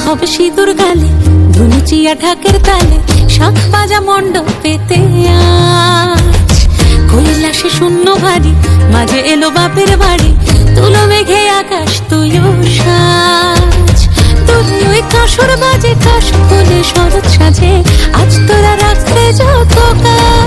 হবে সিঁদুর গালে, ধুনুচিয়া ঢাকের তালে, শাঁখ বাজা মণ্ডপেতে আজ। কৈলাসে শূন্য ভারী, মাঝে এলো বাপের বাড়ি, তুলো মেঘে আকাশ তুইও সাজ। তুই ওই কাঁসর বাজে, কাশ ফুলে শরৎ সাজে, আজ তোরা রাখতে যত কাজ।